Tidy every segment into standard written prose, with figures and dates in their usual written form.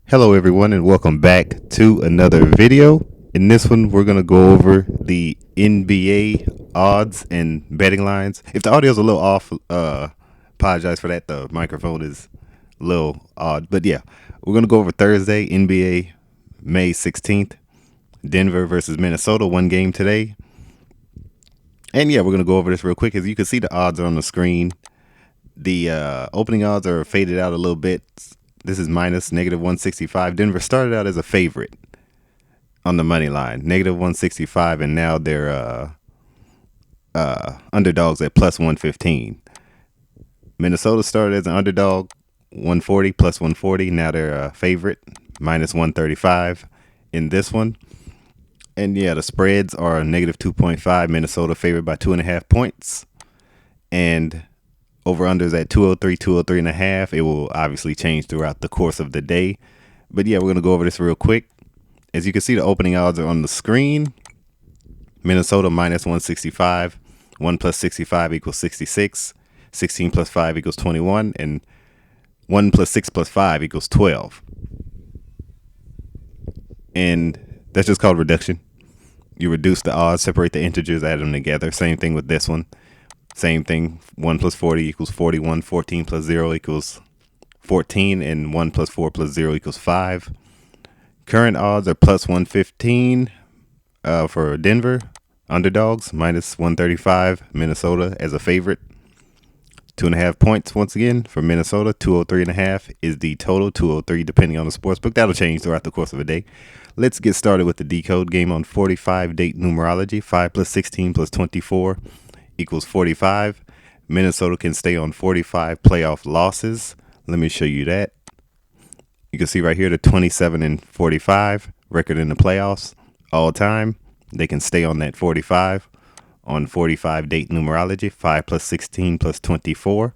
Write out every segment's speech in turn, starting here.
Hello everyone and welcome back to another video. In this one we're going to go over the NBA odds and betting lines. If the audio is a little off, apologize for that. The microphone is a little odd. But yeah, we're going to go over Thursday, NBA May 16th, Denver versus Minnesota, one game today. And yeah, we're going to go over this real quick. As you can see, the odds are on the screen. The opening odds are faded out a little bit. This is minus negative 165. Denver started out as a favorite on the money line, negative 165, and now they're underdogs at plus 115. Minnesota started as an underdog, 140 plus 140. Now they're a favorite, minus 135 in this one. And yeah, the spreads are negative 2.5. Minnesota favored by 2.5 points. And over-unders at 203 and a half. It will obviously change throughout the course of the day. But yeah, we're going to go over this real quick. As you can see, the opening odds are on the screen. Minnesota minus 165. 1 plus 65 equals 66. 16 plus 5 equals 21. And 1 plus 6 plus 5 equals 12. And that's just called reduction. You reduce the odds, separate the integers, add them together. Same thing with this one. Same thing, 1 plus 40 equals 41, 14 plus 0 equals 14, and 1 plus 4 plus 0 equals 5. Current odds are plus 115 for Denver, underdogs, minus 135, Minnesota as a favorite. 2.5 points once again for Minnesota, 203.5 is the total, 203 depending on the sportsbook. That'll change throughout the course of a day. Let's get started with the decode game on 45 date numerology, 5 plus 16 plus 24 equals 45. Minnesota can stay on 45 playoff losses. Let me show you that. You can see right here the 27 and 45 record in the playoffs all time. They can stay on that 45 on 45 date numerology, 5 plus 16 plus 24.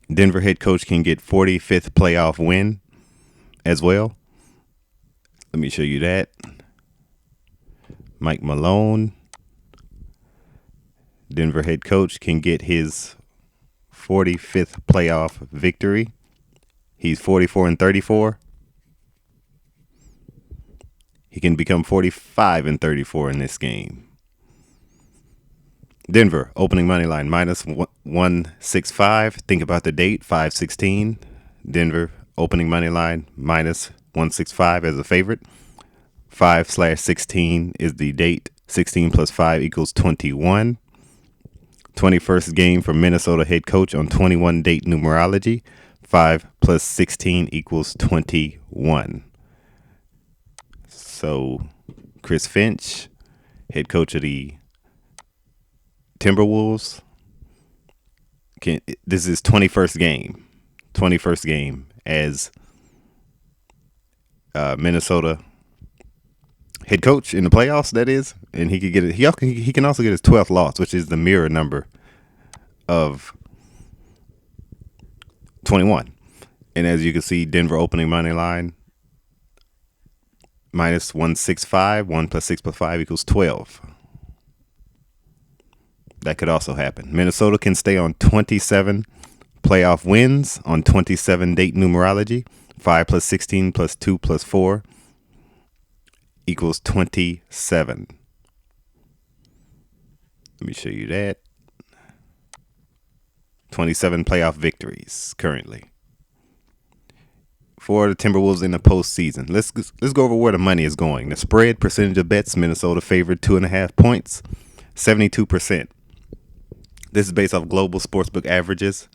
Denver head coach can get 45th playoff win as well. Let me show you that. Mike Malone, Denver head coach, can get his 45th playoff victory. He's 44 and 34. He can become 45 and 34 in this game. Denver opening money line minus 165. Think about the date, 5/16. Denver opening money line minus 165 as a favorite. 5/16 is the date. 16 plus 5 equals 21. 21st game for Minnesota head coach on 21 date numerology. 5 plus 16 equals 21. So Chris Finch, head coach of the Timberwolves, this is 21st game. 21st game as Minnesota head coach in the playoffs, that is, and he could get it. He can also get his 12th loss, which is the mirror number of 21. And as you can see, Denver opening money line minus 165. 1 plus 6 plus 5 equals 12. That could also happen. Minnesota can stay on 27 playoff wins on 27 date numerology. 5 plus 16 plus 2 plus 4 equals 27. Let me show you that. 27 playoff victories currently for the Timberwolves in the postseason. Let's go over where the money is going. The spread percentage of bets, Minnesota favored 2.5 points, 72%. This is based off global sportsbook averages.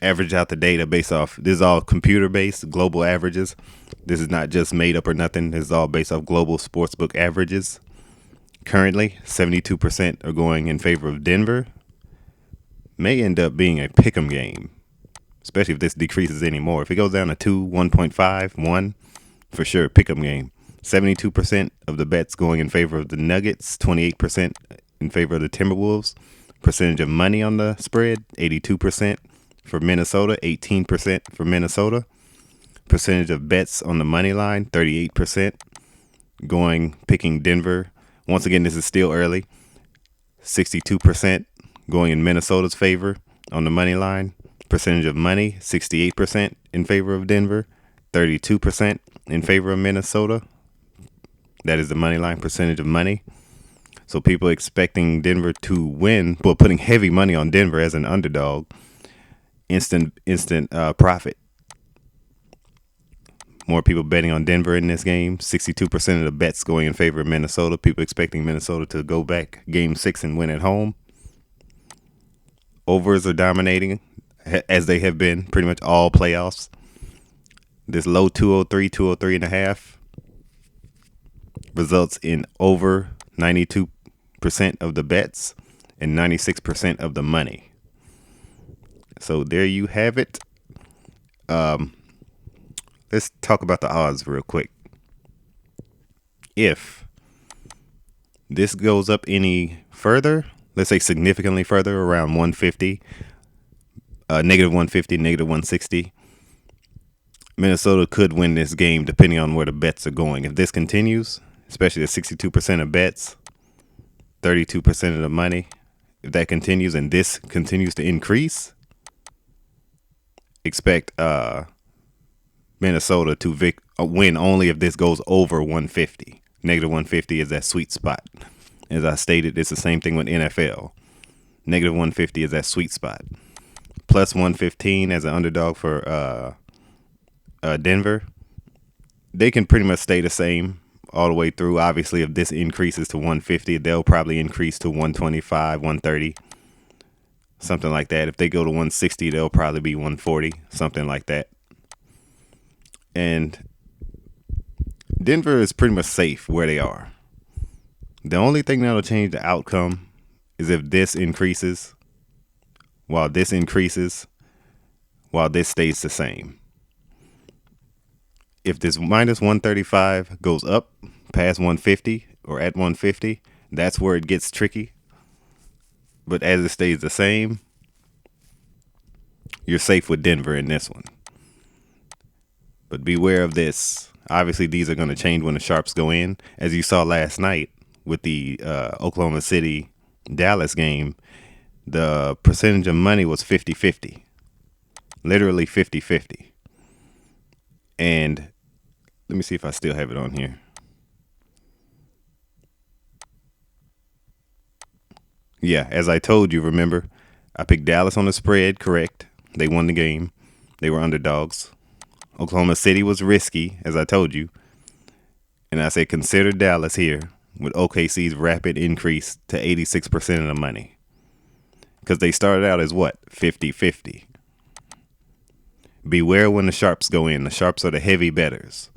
Average out the data based off, this is all computer based global averages. This is not just made up or nothing. This is all based off global sportsbook averages. Currently, 72% are going in favor of Denver. May end up being a pick'em game, especially if this decreases anymore. If it goes down to 2, 1.5, 1, for sure, pick'em game. 72% of the bets going in favor of the Nuggets, 28% in favor of the Timberwolves. Percentage of money on the spread, 82% for Minnesota, 18% for Minnesota. Percentage of bets on the money line, 38%. Picking Denver. Once again, this is still early. 62% going in Minnesota's favor on the money line. percentage of money, 68% in favor of Denver, 32% in favor of Minnesota. That is the money line percentage of money. So people expecting Denver to win, well, putting heavy money on Denver as an underdog, instant profit. More people betting on Denver in this game. 62% of the bets going in favor of Minnesota. People expecting Minnesota to go back game 6 and win at home. Overs are dominating, as they have been pretty much all playoffs. This low 203 and a half results in over 92% of the bets and 96% of the money. So there you have it. Let's talk about the odds real quick. If this goes up any further, let's say significantly further, around 150, negative 150, negative 160, Minnesota could win this game depending on where the bets are going. If this continues, especially at 62% of bets, 32% of the money, if that continues and this continues to increase, expect Minnesota to win only if this goes over 150. Negative 150 is that sweet spot. As I stated, it's the same thing with NFL. Negative 150 is that sweet spot. Plus 115 as an underdog for Denver. They can pretty much stay the same all the way through. Obviously, if this increases to 150, they'll probably increase to 125, 130, something like that. If they go to 160, they'll probably be 140, something like that. And Denver is pretty much safe where they are. The only thing that'll change the outcome is if this increases, while this increases, while this stays the same. If this minus 135 goes up past 150 or at 150, that's where it gets tricky. But as it stays the same, you're safe with Denver in this one. But beware of this. Obviously, these are going to change when the sharps go in. As you saw last night with the Oklahoma City Dallas game, the percentage of money was 50-50. Literally 50-50. And let me see if I still have it on here. Yeah, as I told you, remember, I picked Dallas on the spread, correct. They won the game. They were underdogs. Oklahoma City was risky, as I told you. And I said consider Dallas here with OKC's rapid increase to 86% of the money. Because they started out as what? 50-50. Beware when the sharps go in. The sharps are the heavy bettors.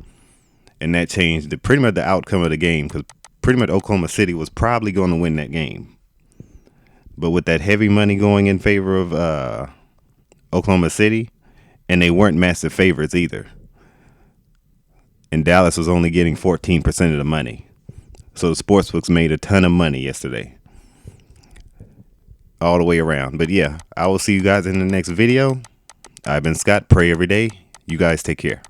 And that changed pretty much the outcome of the game, because pretty much Oklahoma City was probably going to win that game. But with that heavy money going in favor of Oklahoma City, and they weren't massive favorites either. And Dallas was only getting 14% of the money. So the sportsbooks made a ton of money yesterday. All the way around. But yeah, I will see you guys in the next video. I've been Scott. Pray every day. You guys take care.